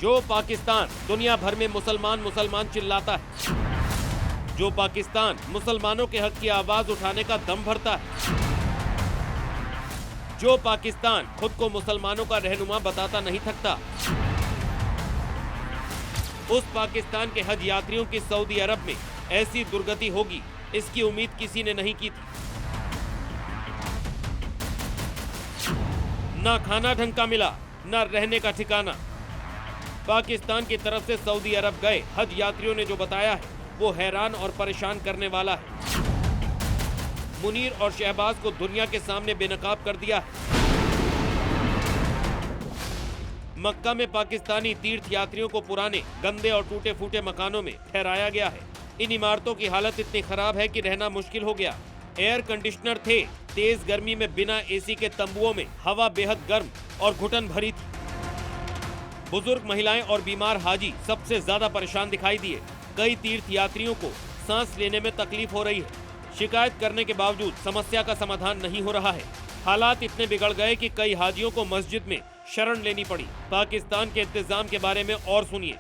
जो पाकिस्तान दुनिया भर में मुसलमान चिल्लाता है, जो पाकिस्तान मुसलमानों के हक की आवाज उठाने का दम भरता है, जो पाकिस्तान खुद को मुसलमानों का रहनुमा बताता नहीं थकता, उस पाकिस्तान के हज यात्रियों की सऊदी अरब में ऐसी दुर्गति होगी, इसकी उम्मीद किसी ने नहीं की थी। ना खाना ढंग का मिला, ना रहने का ठिकाना। पाकिस्तान की तरफ से सऊदी अरब गए हज यात्रियों ने जो बताया है वो हैरान और परेशान करने वाला है। मुनीर और शहबाज को दुनिया के सामने बेनकाब कर दिया है। मक्का में पाकिस्तानी तीर्थ यात्रियों को पुराने, गंदे और टूटे फूटे मकानों में ठहराया गया है। इन इमारतों की हालत इतनी खराब है कि रहना मुश्किल हो गया। एयर कंडीशनर थे, तेज गर्मी में बिना एसी के तंबुओं में हवा बेहद गर्म और घुटन भरी थी। बुजुर्ग, महिलाएं और बीमार हाजी सबसे ज्यादा परेशान दिखाई दिए। कई तीर्थ यात्रियों को सांस लेने में तकलीफ हो रही है। शिकायत करने के बावजूद समस्या का समाधान नहीं हो रहा है। हालात इतने बिगड़ गए कि कई हाजियों को मस्जिद में शरण लेनी पड़ी। पाकिस्तान के इंतजाम के बारे में और सुनिए।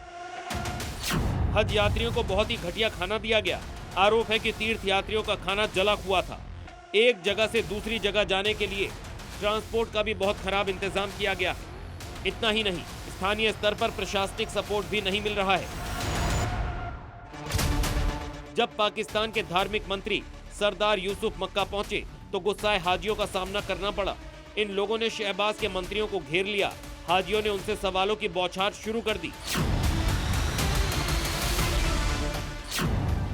हज यात्रियों को बहुत ही घटिया खाना दिया गया। आरोप है कि तीर्थ यात्रियों का खाना जला हुआ था। एक जगह से दूसरी जगह जाने के लिए ट्रांसपोर्ट का भी बहुत खराब इंतजाम किया गया है। इतना ही नहीं, स्थानीय स्तर पर प्रशासनिक सपोर्ट भी नहीं मिल रहा है। जब पाकिस्तान के धार्मिक मंत्री सरदार यूसुफ मक्का पहुंचे तो गुस्साए हाजियों का सामना करना पड़ा। इन लोगों ने शहबाज के मंत्रियों को घेर लिया। हाजियों ने उनसे सवालों की बौछार शुरू कर दी।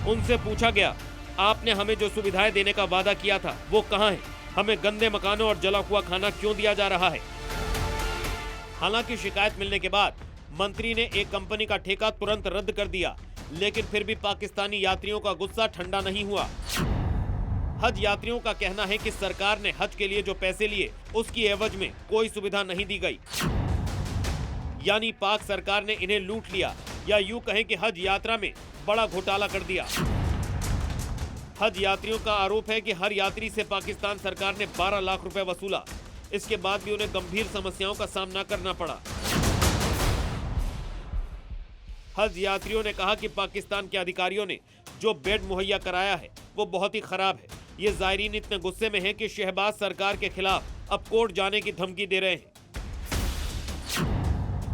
उनसे पूछा गया, आपने हमें जो सुविधाएं देने का वादा किया था वो कहां है? हमें गंदे मकानों और जला हुआ खाना क्यों दिया जा रहा है? हालांकि शिकायत मिलने के बाद मंत्री ने एक कंपनी का ठेका तुरंत रद्द कर दिया, लेकिन फिर भी पाकिस्तानी यात्रियों का गुस्सा ठंडा नहीं हुआ। हज यात्रियों का कहना है कि सरकार ने हज के लिए जो पैसे लिए उसकी एवज में कोई सुविधा नहीं दी गई, यानी पाक सरकार ने इन्हें लूट लिया, या यूं कहें कि हज यात्रा में बड़ा घोटाला कर दिया। हज यात्रियों का आरोप है कि हर यात्री से पाकिस्तान सरकार ने 12 लाख रुपए वसूला। इसके बाद भी उन्हें गंभीर समस्याओं का सामना करना पड़ा। हज यात्रियों ने कहा कि पाकिस्तान के अधिकारियों ने जो बेड मुहैया कराया है वो बहुत ही खराब है। ये जायरीन इतने गुस्से में हैं कि शहबाज सरकार के खिलाफ अब कोर्ट जाने की धमकी दे रहे हैं।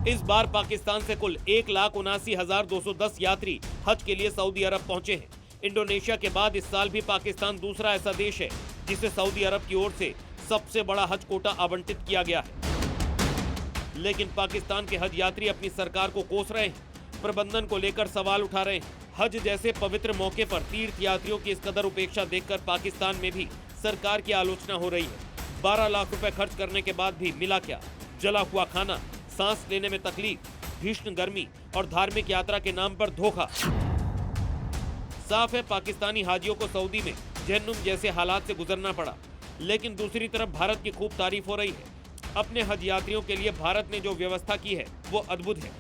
इस बार पाकिस्तान से कुल 1,79,210 यात्री हज के लिए सऊदी अरब पहुंचे हैं। इंडोनेशिया के बाद इस साल भी पाकिस्तान दूसरा ऐसा देश है जिसे सऊदी अरब की ओर से सबसे बड़ा हज कोटा आवंटित किया गया है। लेकिन पाकिस्तान के हज यात्री अपनी सरकार को कोस रहे हैं, प्रबंधन को लेकर सवाल उठा रहे हैं। हज जैसे पवित्र मौके पर तीर्थ यात्रियों की इस कदर उपेक्षा देखकर पाकिस्तान में भी सरकार की आलोचना हो रही है। 12 लाख रुपए खर्च करने के बाद भी मिला क्या? जला हुआ खाना, सांस लेने में तकलीफ, भीषण गर्मी और धार्मिक यात्रा के नाम पर धोखा। साफ है पाकिस्तानी हाजियों को सऊदी में जहन्नुम जैसे हालात से गुजरना पड़ा। लेकिन दूसरी तरफ भारत की खूब तारीफ हो रही है। अपने हज यात्रियों के लिए भारत ने जो व्यवस्था की है वो अद्भुत है।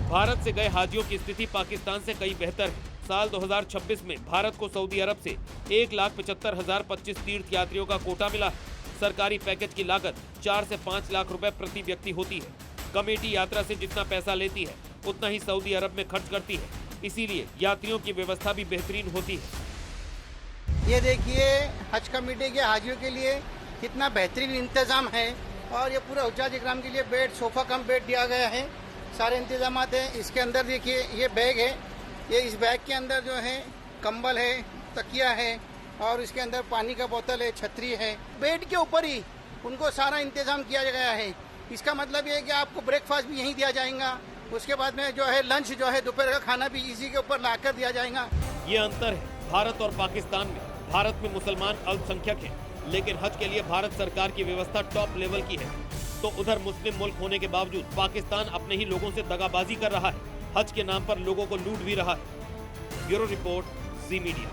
भारत से गए हाजियों की स्थिति पाकिस्तान से कई बेहतर है। साल 2026 में भारत को सऊदी अरब से 1,75,025 तीर्थ यात्रियों का कोटा मिला है। सरकारी पैकेज की लागत 4 से 5 लाख रुपए प्रति व्यक्ति होती है। कमेटी यात्रा से जितना पैसा लेती है उतना ही सऊदी अरब में खर्च करती है, इसीलिए यात्रियों की व्यवस्था भी बेहतरीन होती है। ये देखिए हज कमेटी के हाजियों के लिए कितना बेहतरीन इंतजाम है, और ये पूरा हुज्जाज इकराम के लिए बेड, सोफा कम बेड दिया गया है। सारे इंतजाम हैं। इसके अंदर देखिए ये बैग है, ये इस बैग के अंदर जो है कंबल है, तकिया है, और इसके अंदर पानी का बोतल है, छतरी है। बेड के ऊपर ही उनको सारा इंतजाम किया गया है। इसका मतलब ये है कि आपको ब्रेकफास्ट भी यहीं दिया जाएगा, उसके बाद में जो है लंच जो है दोपहर का खाना भी इसी के ऊपर लाकर दिया जाएगा। ये अंतर है भारत और पाकिस्तान में। भारत में मुसलमान अल्पसंख्यक हैं, लेकिन हज के लिए भारत सरकार की व्यवस्था टॉप लेवल की है। तो उधर मुस्लिम मुल्क होने के बावजूद पाकिस्तान अपने ही लोगों से दगाबाजी कर रहा है। हज के नाम पर लोगों को लूट भी रहा है। ब्यूरो रिपोर्ट, जी मीडिया।